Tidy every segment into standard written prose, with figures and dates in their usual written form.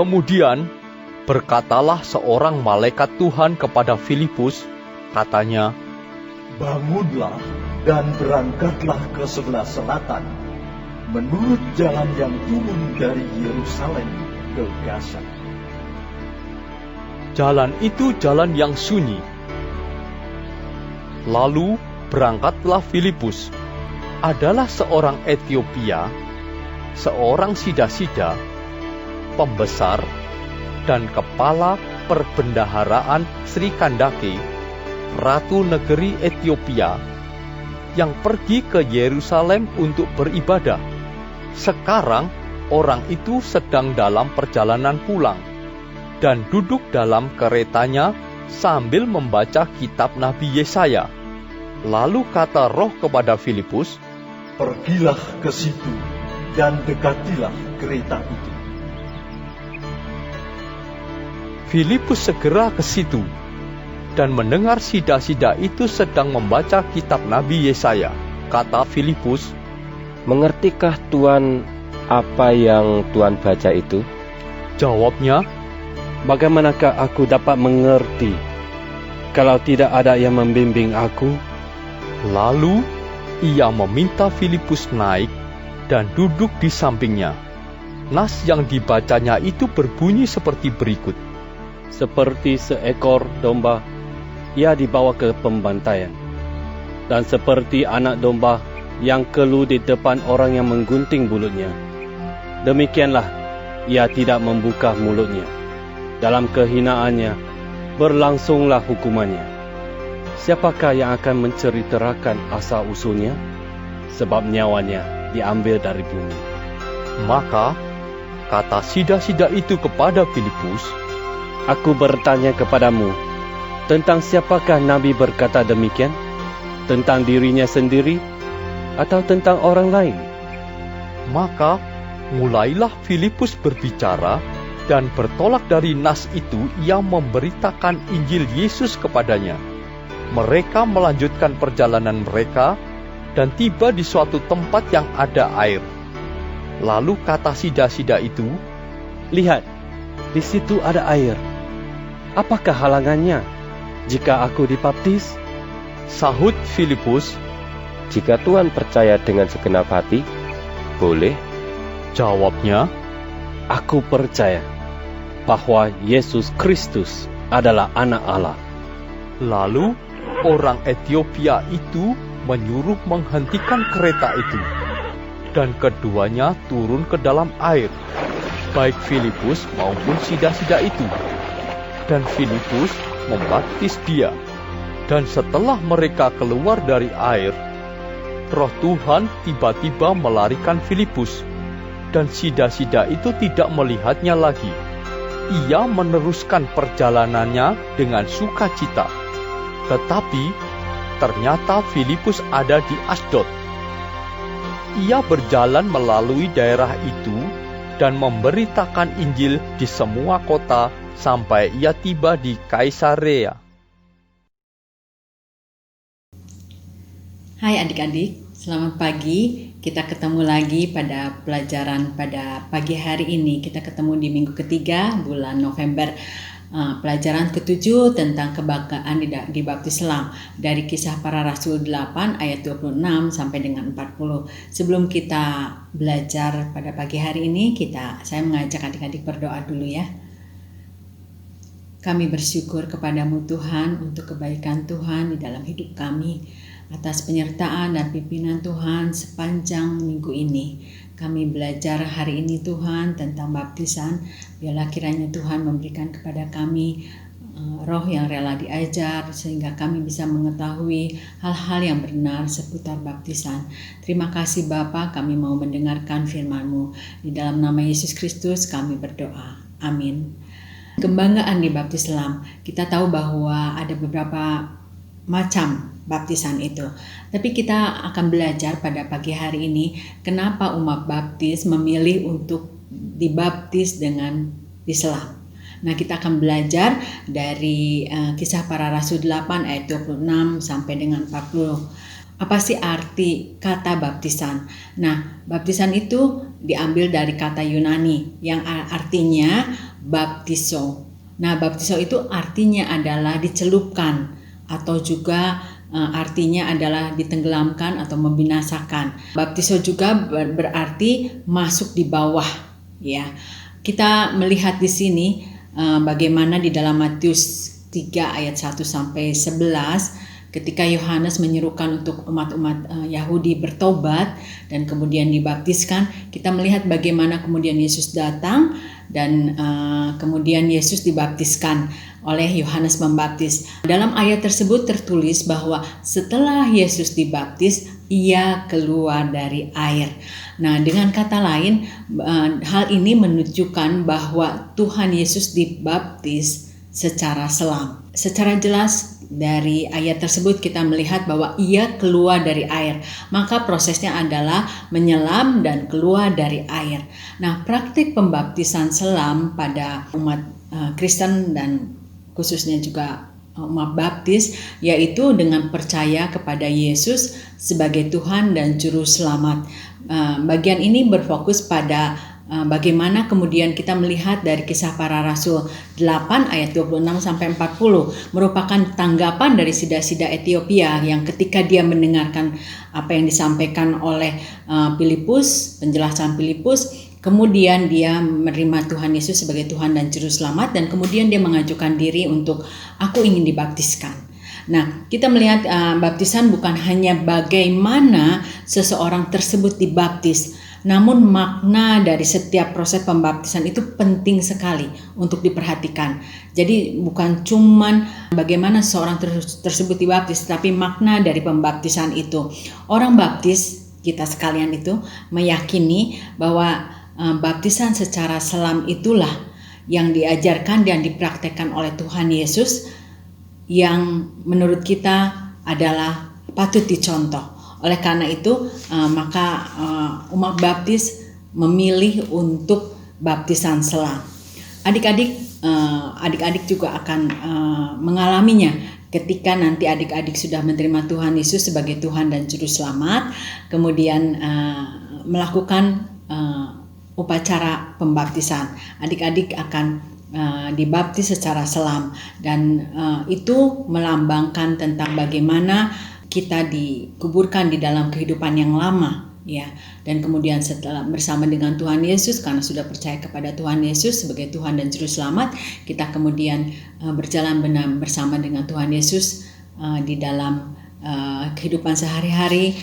Kemudian berkatalah seorang malaikat Tuhan kepada Filipus, katanya, "Bangunlah dan berangkatlah ke sebelah selatan, menurut jalan yang turun dari Yerusalem ke Gaza." Jalan itu jalan yang sunyi. Lalu berangkatlah Filipus. Adalah seorang Etiopia, seorang sida-sida, pembesar, dan kepala perbendaharaan Sri Kandake, ratu negeri Etiopia, yang pergi ke Yerusalem untuk beribadah. Sekarang orang itu sedang dalam perjalanan pulang dan duduk dalam keretanya sambil membaca kitab Nabi Yesaya. Lalu kata Roh kepada Filipus, "Pergilah ke situ dan dekatilah kereta itu." Filipus segera ke situ dan mendengar sida-sida itu sedang membaca kitab Nabi Yesaya. Kata Filipus, "Mengertikah Tuan apa yang Tuan baca itu?" Jawabnya, "Bagaimanakah aku dapat mengerti kalau tidak ada yang membimbing aku?" Lalu ia meminta Filipus naik dan duduk di sampingnya. Nas yang dibacanya itu berbunyi seperti berikut. "Seperti seekor domba, ia dibawa ke pembantaian. Dan seperti anak domba yang keluh di depan orang yang menggunting bulutnya, demikianlah ia tidak membuka mulutnya. Dalam kehinaannya, berlangsunglah hukumannya. Siapakah yang akan menceritakan asal-usulnya? Sebab nyawanya diambil dari bumi." Maka kata sida-sida itu kepada Filipus, "Aku bertanya kepadamu, tentang siapakah Nabi berkata demikian? Tentang dirinya sendiri atau tentang orang lain?" Maka mulailah Filipus berbicara, dan bertolak dari nas itu ia memberitakan Injil Yesus kepadanya. Mereka melanjutkan perjalanan mereka dan tiba di suatu tempat yang ada air. Lalu kata sida-sida itu, "Lihat, di situ ada air. Apakah halangannya jika aku dibaptis?" Sahut Filipus, "Jika Tuhan percaya dengan segenap hati, boleh." Jawabnya, "Aku percaya bahwa Yesus Kristus adalah Anak Allah." Lalu orang Etiopia itu menyuruh menghentikan kereta itu, dan keduanya turun ke dalam air, baik Filipus maupun sida-sida itu. Dan Filipus membaptis dia. Dan setelah mereka keluar dari air, Roh Tuhan tiba-tiba melarikan Filipus, dan sida-sida itu tidak melihatnya lagi. Ia meneruskan perjalanannya dengan sukacita. Tetapi ternyata Filipus ada di Asdod. Ia berjalan melalui daerah itu dan memberitakan Injil di semua kota sampai ia tiba di Kaisarea. Hai adik-adik, selamat pagi. Kita ketemu lagi pada pelajaran pada pagi hari ini. Kita ketemu di minggu ketiga bulan November. Pelajaran ke-7 tentang kebanggaan di baptis selam dari Kisah Para Rasul 8 ayat 26 sampai dengan 40. Sebelum kita belajar pada pagi hari ini, saya mengajak adik-adik berdoa dulu ya. Kami bersyukur kepadamu Tuhan untuk kebaikan Tuhan di dalam hidup kami, atas penyertaan dan pimpinan Tuhan sepanjang minggu ini. Kami belajar hari ini Tuhan tentang baptisan. Biarlah kiranya Tuhan memberikan kepada kami roh yang rela diajar, sehingga kami bisa mengetahui hal-hal yang benar seputar baptisan. Terima kasih Bapa, kami mau mendengarkan firman-Mu. Di dalam nama Yesus Kristus kami berdoa. Amin. Kebanggaan di baptis selam. Kita tahu bahwa ada beberapa macam baptisan itu. Tapi kita akan belajar pada pagi hari ini kenapa umat baptis memilih untuk dibaptis dengan diselam. Nah, kita akan belajar dari Kisah Para Rasul 8 ayat 26 sampai dengan 40. Apa sih arti kata baptisan? Nah, baptisan itu diambil dari kata Yunani yang artinya baptiso. Nah, baptiso itu artinya adalah dicelupkan atau juga artinya adalah ditenggelamkan atau membinasakan. Baptiso juga berarti masuk di bawah, ya. Kita melihat di sini bagaimana di dalam Matius 3 ayat 1 sampai 11 ketika Yohanes menyerukan untuk umat-umat Yahudi bertobat dan kemudian dibaptiskan, kita melihat bagaimana kemudian Yesus datang dan kemudian Yesus dibaptiskan oleh Yohanes Pembaptis. Dalam ayat tersebut tertulis bahwa setelah Yesus dibaptis, ia keluar dari air. Nah, dengan kata lain, hal ini menunjukkan bahwa Tuhan Yesus dibaptis secara selam. Secara jelas dari ayat tersebut kita melihat bahwa ia keluar dari air. Maka prosesnya adalah menyelam dan keluar dari air. Nah, praktik pembaptisan selam pada umat Kristen dan khususnya juga umat baptis, yaitu dengan percaya kepada Yesus sebagai Tuhan dan Juru Selamat. Bagian ini berfokus pada bagaimana kemudian kita melihat dari Kisah Para Rasul 8 ayat 26 sampai 40 merupakan tanggapan dari Sida-sida Etiopia yang ketika dia mendengarkan apa yang disampaikan oleh Filipus, penjelasan Filipus, kemudian dia menerima Tuhan Yesus sebagai Tuhan dan Juru Selamat dan kemudian dia mengajukan diri untuk aku ingin dibaptiskan. Nah, kita melihat baptisan bukan hanya bagaimana seseorang tersebut dibaptis, namun makna dari setiap proses pembaptisan itu penting sekali untuk diperhatikan. Jadi bukan cuman bagaimana seorang tersebut dibaptis, tapi makna dari pembaptisan itu. Orang baptis, kita sekalian itu meyakini bahwa baptisan secara selam itulah yang diajarkan dan dipraktekkan oleh Tuhan Yesus yang menurut kita adalah patut dicontoh. Oleh karena itu, maka umat baptis memilih untuk baptisan selam. Adik-adik juga akan mengalaminya ketika nanti adik-adik sudah menerima Tuhan Yesus sebagai Tuhan dan Juru Selamat, kemudian melakukan upacara pembaptisan. Adik-adik akan dibaptis secara selam dan itu melambangkan tentang bagaimana kita dikuburkan di dalam kehidupan yang lama, ya. Dan kemudian setelah bersama dengan Tuhan Yesus, karena sudah percaya kepada Tuhan Yesus sebagai Tuhan dan Juru Selamat, kita kemudian berjalan bersama dengan Tuhan Yesus di dalam kehidupan sehari-hari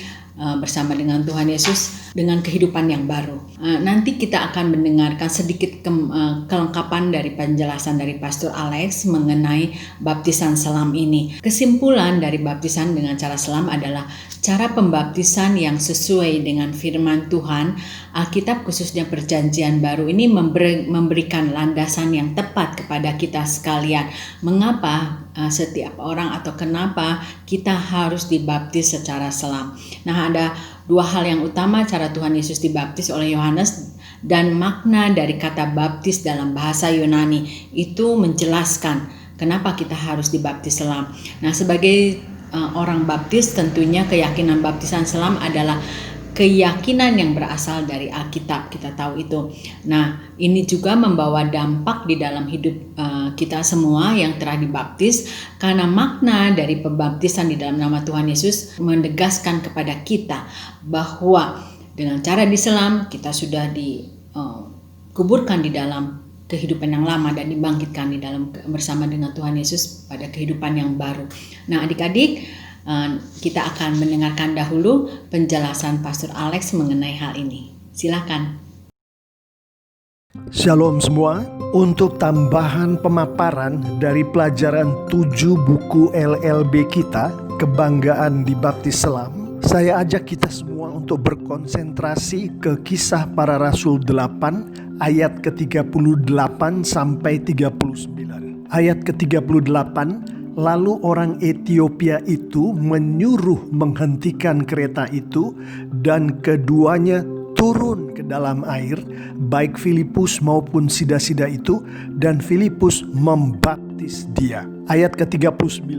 bersama dengan Tuhan Yesus dengan kehidupan yang baru. Nanti kita akan mendengarkan sedikit kelengkapan dari penjelasan dari Pastor Alex mengenai baptisan selam ini. Kesimpulan dari baptisan dengan cara selam adalah cara pembaptisan yang sesuai dengan firman Tuhan. Alkitab khususnya Perjanjian Baru ini memberikan landasan yang tepat kepada kita sekalian. Mengapa setiap orang atau kenapa kita harus dibaptis secara selam. Nah, ada dua hal yang utama cara Tuhan Yesus dibaptis oleh Yohanes dan makna dari kata baptis dalam bahasa Yunani itu menjelaskan kenapa kita harus dibaptis selam. Nah, sebagai orang baptis tentunya keyakinan baptisan selam adalah keyakinan yang berasal dari Alkitab, kita tahu itu. Nah, ini juga membawa dampak di dalam hidup kita semua yang telah dibaptis, karena makna dari pembaptisan di dalam nama Tuhan Yesus menegaskan kepada kita bahwa dengan cara diselam kita sudah dikuburkan di dalam kehidupan yang lama dan dibangkitkan di dalam bersama dengan Tuhan Yesus pada kehidupan yang baru. Nah, adik-adik, kita akan mendengarkan dahulu penjelasan Pastor Alex mengenai hal ini. Silakan. Shalom semua. Untuk tambahan pemaparan dari pelajaran 7 buku LLB kita, Kebanggaan Dibaptis Selam, saya ajak kita semua untuk berkonsentrasi ke Kisah Para Rasul 8 ayat ke-38 sampai 39. Ayat ke-38, lalu orang Etiopia itu menyuruh menghentikan kereta itu dan keduanya turun ke dalam air, baik Filipus maupun sida-sida itu, dan Filipus membaptis dia. ayat ke-39,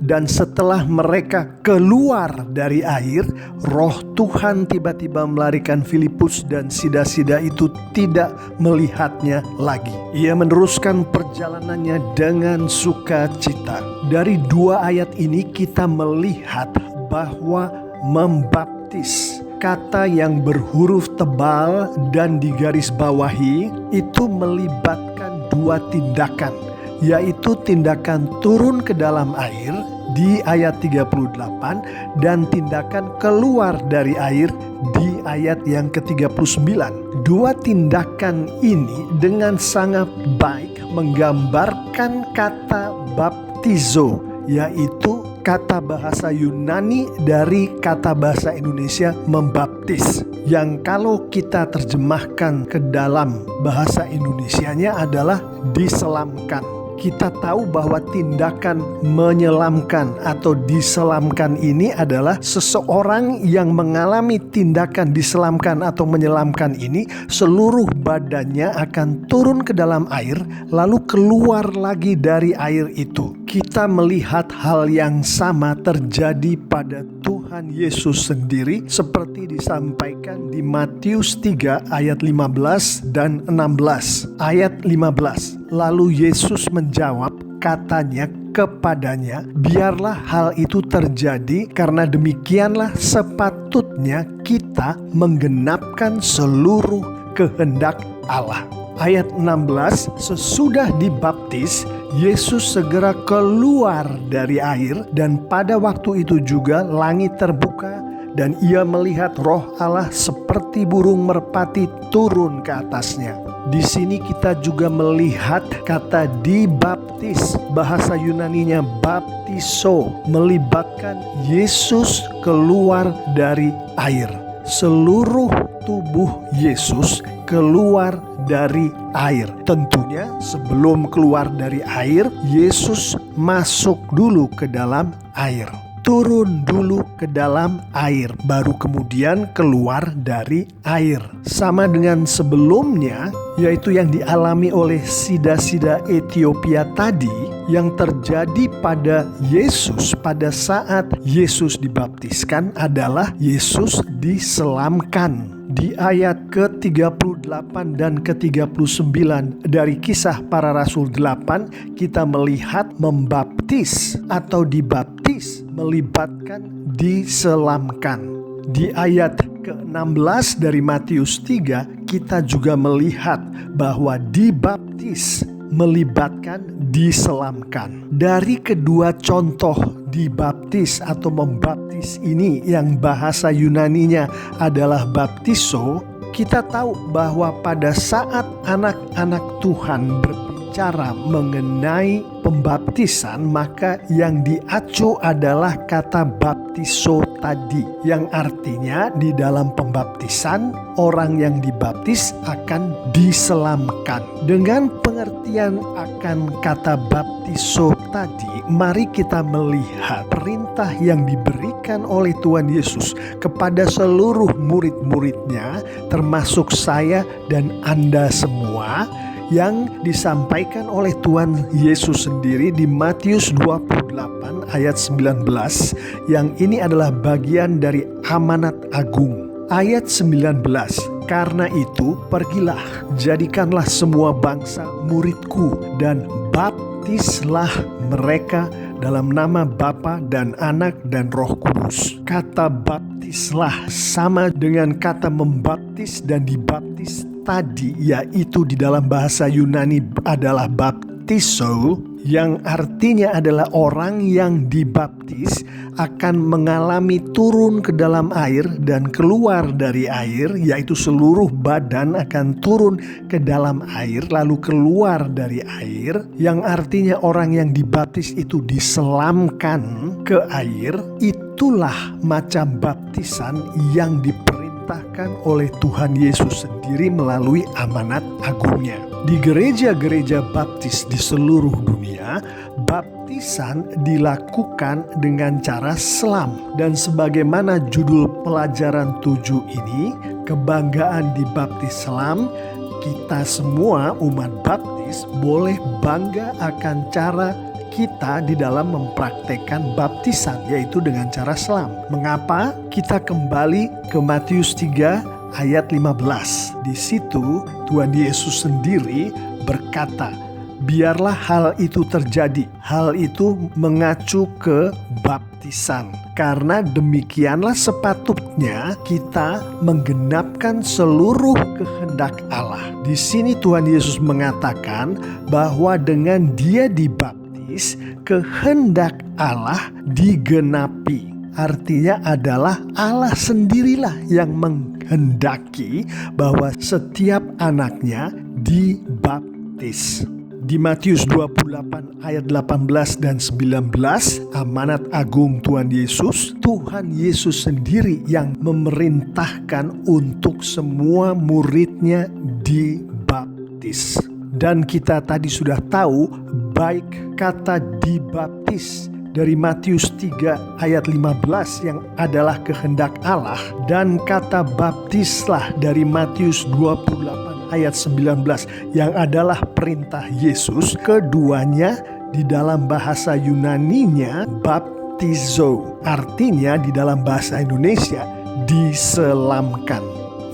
dan setelah mereka keluar dari air, Roh Tuhan tiba-tiba melarikan Filipus dan sida-sida itu tidak melihatnya lagi. Ia meneruskan perjalanannya dengan sukacita. Dari dua ayat ini kita melihat bahwa membaptis, kata yang berhuruf tebal dan digarisbawahi, itu melibatkan dua tindakan, yaitu tindakan turun ke dalam air di ayat 38 dan tindakan keluar dari air di ayat yang ke-39. Dua tindakan ini dengan sangat baik menggambarkan kata baptizo, yaitu kata bahasa Yunani dari kata bahasa Indonesia membaptis, yang kalau kita terjemahkan ke dalam bahasa Indonesianya adalah diselamkan. Kita tahu bahwa tindakan menyelamkan atau diselamkan ini adalah seseorang yang mengalami tindakan diselamkan atau menyelamkan ini, seluruh badannya akan turun ke dalam air lalu keluar lagi dari air itu. Kita melihat hal yang sama terjadi pada Tuhan Yesus sendiri seperti disampaikan di Matius 3 ayat 15 dan 16. Ayat 15. Lalu Yesus menjawab, katanya kepadanya, biarlah hal itu terjadi, karena demikianlah sepatutnya kita menggenapkan seluruh kehendak Allah. Ayat 16, sesudah dibaptis, Yesus segera keluar dari air, dan pada waktu itu juga langit terbuka, dan ia melihat Roh Allah seperti burung merpati turun ke atasnya. Di sini kita juga melihat kata dibaptis, bahasa Yunaninya baptiso, melibatkan Yesus keluar dari air. Seluruh tubuh Yesus keluar dari air. Tentunya sebelum keluar dari air, Yesus masuk dulu ke dalam air. Turun dulu ke dalam air, baru kemudian keluar dari air. Sama dengan sebelumnya, yaitu yang dialami oleh sida-sida Ethiopia tadi, yang terjadi pada Yesus pada saat Yesus dibaptiskan adalah Yesus diselamkan. Di ayat ke-38 dan ke-39 dari Kisah Para Rasul 8, kita melihat membaptis atau dibaptis melibatkan diselamkan. Di ayat ke-16 dari Matius 3, kita juga melihat bahwa dibaptis melibatkan diselamkan. Dari kedua contoh dibaptis atau membaptis ini yang bahasa Yunaninya adalah baptiso, kita tahu bahwa pada saat anak-anak Tuhan berbicara mengenai pembaptisan, maka yang diacu adalah kata baptiso tadi, yang artinya di dalam pembaptisan orang yang dibaptis akan diselamkan. Dengan pengertian akan kata baptiso tadi, mari kita melihat perintah yang diberikan oleh Tuhan Yesus kepada seluruh murid-muridnya, termasuk saya dan Anda semua, yang disampaikan oleh Tuhan Yesus sendiri di Matius 28 ayat 19, yang ini adalah bagian dari amanat agung. Ayat 19, karena itu pergilah, jadikanlah semua bangsa muridku, dan baptislah mereka dalam nama Bapa dan Anak dan Roh Kudus. Kata baptislah sama dengan kata membaptis dan dibaptis tadi, yaitu di dalam bahasa Yunani adalah baptiso, yang artinya adalah orang yang dibaptis akan mengalami turun ke dalam air dan keluar dari air, yaitu seluruh badan akan turun ke dalam air lalu keluar dari air, yang artinya orang yang dibaptis itu diselamkan ke air. Itulah macam baptisan yang diperintahkan oleh Tuhan Yesus sendiri melalui amanat agungnya. Di gereja-gereja baptis di seluruh dunia, baptisan dilakukan dengan cara selam. Dan sebagaimana judul pelajaran 7 ini, kebanggaan dibaptis selam, kita semua umat baptis boleh bangga akan cara kita di dalam mempraktekkan baptisan, yaitu dengan cara selam. Mengapa? Kita kembali ke Matius 3 ayat 15. Di situ Tuhan Yesus sendiri berkata, biarlah hal itu terjadi. Hal itu mengacu ke baptisan. Karena demikianlah sepatutnya kita menggenapkan seluruh kehendak Allah. Di sini Tuhan Yesus mengatakan bahwa dengan Dia dibaptis, kehendak Allah digenapi. Artinya adalah Allah sendirilah yang menghendaki bahwa setiap anaknya dibaptis. Di Matius 28 ayat 18 dan 19, amanat agung Tuhan Yesus sendiri yang memerintahkan untuk semua muridnya dibaptis. Dan kita tadi sudah tahu, baik kata dibaptis dari Matius 3 ayat 15 yang adalah kehendak Allah, dan kata baptislah dari Matius 28 ayat 19 yang adalah perintah Yesus. Keduanya di dalam bahasa Yunaninya baptizo, artinya di dalam bahasa Indonesia diselamkan.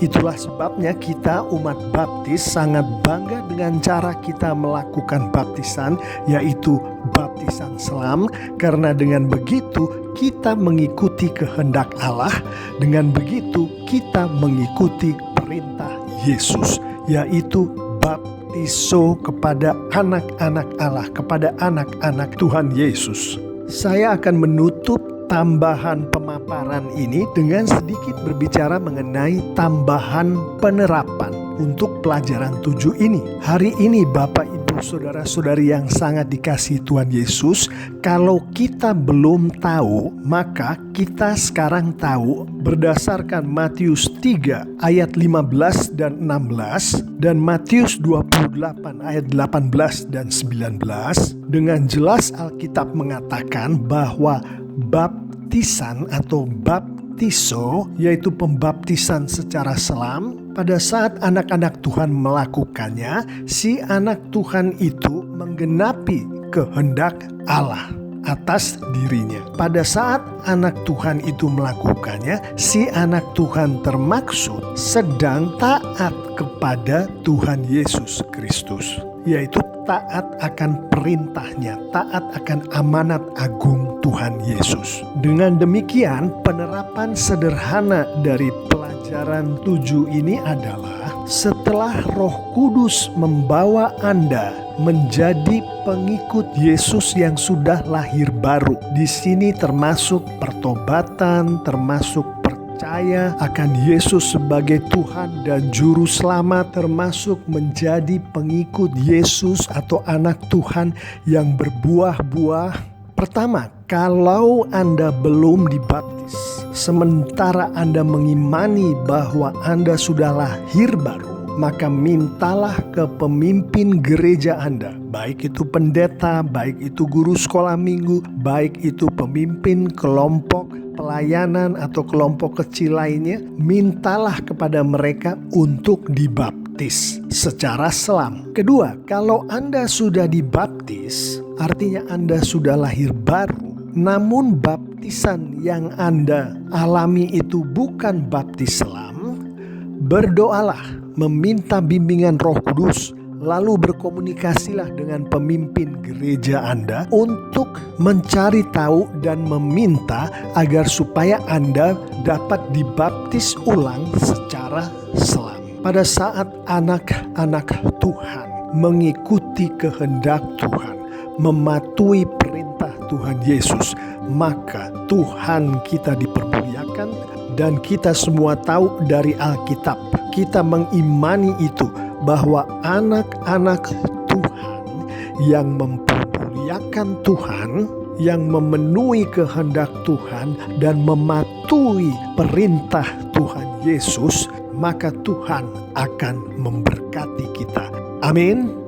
Itulah sebabnya kita umat baptis sangat bangga dengan cara kita melakukan baptisan, yaitu baptisan selam, karena dengan begitu kita mengikuti kehendak Allah. Dengan begitu kita mengikuti perintah Yesus, yaitu baptiso kepada anak-anak Allah, kepada anak-anak Tuhan Yesus. Saya akan menutup tambahan pemaparan ini dengan sedikit berbicara mengenai tambahan penerapan untuk pelajaran 7 ini. Hari ini Bapak Ibu saudara-saudari yang sangat dikasihi Tuhan Yesus, kalau kita belum tahu, maka kita sekarang tahu berdasarkan Matius 3 ayat 15 dan 16 dan Matius 28 ayat 18 dan 19. Dengan jelas Alkitab mengatakan bahwa baptisan atau baptiso, yaitu pembaptisan secara selam, pada saat anak-anak Tuhan melakukannya, si anak Tuhan itu menggenapi kehendak Allah atas dirinya. Pada saat anak Tuhan itu melakukannya, si anak Tuhan termaksud sedang taat kepada Tuhan Yesus Kristus, yaitu taat akan perintahnya, taat akan amanat agung Tuhan Yesus. Dengan demikian, penerapan sederhana dari pelajaran 7 ini adalah setelah Roh Kudus membawa Anda menjadi pengikut Yesus yang sudah lahir baru. Di sini termasuk pertobatan, termasuk percaya akan Yesus sebagai Tuhan dan Juru Selamat, termasuk menjadi pengikut Yesus atau anak Tuhan yang berbuah-buah. Pertama, kalau Anda belum dibaptis, sementara Anda mengimani bahwa Anda sudah lahir baru, maka mintalah ke pemimpin gereja Anda, baik itu pendeta, baik itu guru sekolah minggu, baik itu pemimpin kelompok pelayanan atau kelompok kecil lainnya, mintalah kepada mereka untuk dibaptis secara selam. Kedua, kalau Anda sudah dibaptis, artinya Anda sudah lahir baru, namun baptisan yang Anda alami itu bukan baptis selam, berdoalah, meminta bimbingan Roh Kudus, lalu berkomunikasilah dengan pemimpin gereja Anda untuk mencari tahu dan meminta agar supaya Anda dapat dibaptis ulang secara selam. Pada saat anak-anak Tuhan mengikuti kehendak Tuhan, mematuhi perintah Tuhan Yesus, maka Tuhan kita dipermuliakan. Dan kita semua tahu dari Alkitab, kita mengimani itu, bahwa anak-anak Tuhan yang mempermuliakan Tuhan, yang memenuhi kehendak Tuhan dan mematuhi perintah Tuhan Yesus, maka Tuhan akan memberkati kita. Amin.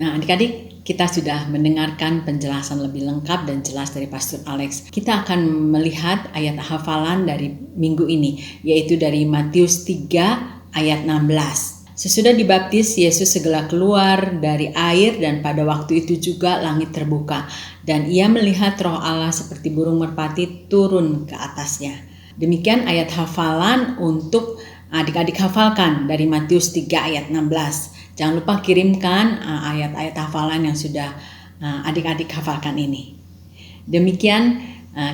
Nah, adik-adik, kita sudah mendengarkan penjelasan lebih lengkap dan jelas dari Pastor Alex. Kita akan melihat ayat hafalan dari minggu ini, yaitu dari Matius 3 ayat 16. Sesudah dibaptis, Yesus segera keluar dari air dan pada waktu itu juga langit terbuka. Dan ia melihat Roh Allah seperti burung merpati turun ke atasnya. Demikian ayat hafalan untuk adik-adik hafalkan dari Matius 3 ayat 16. Jangan lupa kirimkan ayat-ayat hafalan yang sudah adik-adik hafalkan ini. Demikian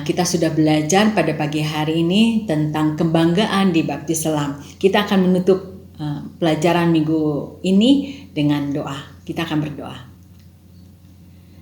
kita sudah belajar pada pagi hari ini tentang kebanggaan dibaptis selam. Kita akan menutup pelajaran minggu ini dengan doa. Kita akan berdoa.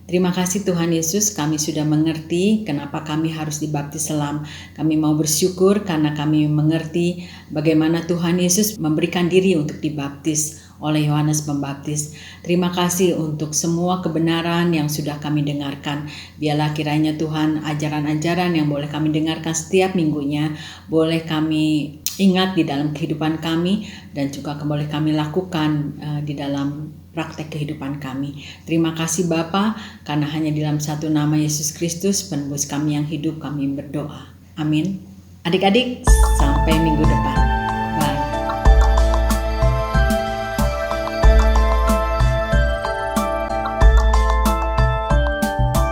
Terima kasih Tuhan Yesus, kami sudah mengerti kenapa kami harus dibaptis selam. Kami mau bersyukur karena kami mengerti bagaimana Tuhan Yesus memberikan diri untuk dibaptis oleh Yohanes Pembaptis. Terima kasih untuk semua kebenaran yang sudah kami dengarkan. Biarlah kiranya Tuhan ajaran-ajaran yang boleh kami dengarkan setiap minggunya boleh kami ingat di dalam kehidupan kami dan juga boleh kami lakukan di dalam praktek kehidupan kami. Terima kasih Bapa, karena hanya di dalam satu nama Yesus Kristus penebus kami yang hidup kami berdoa. Amin. Adik-adik, sampai minggu depan.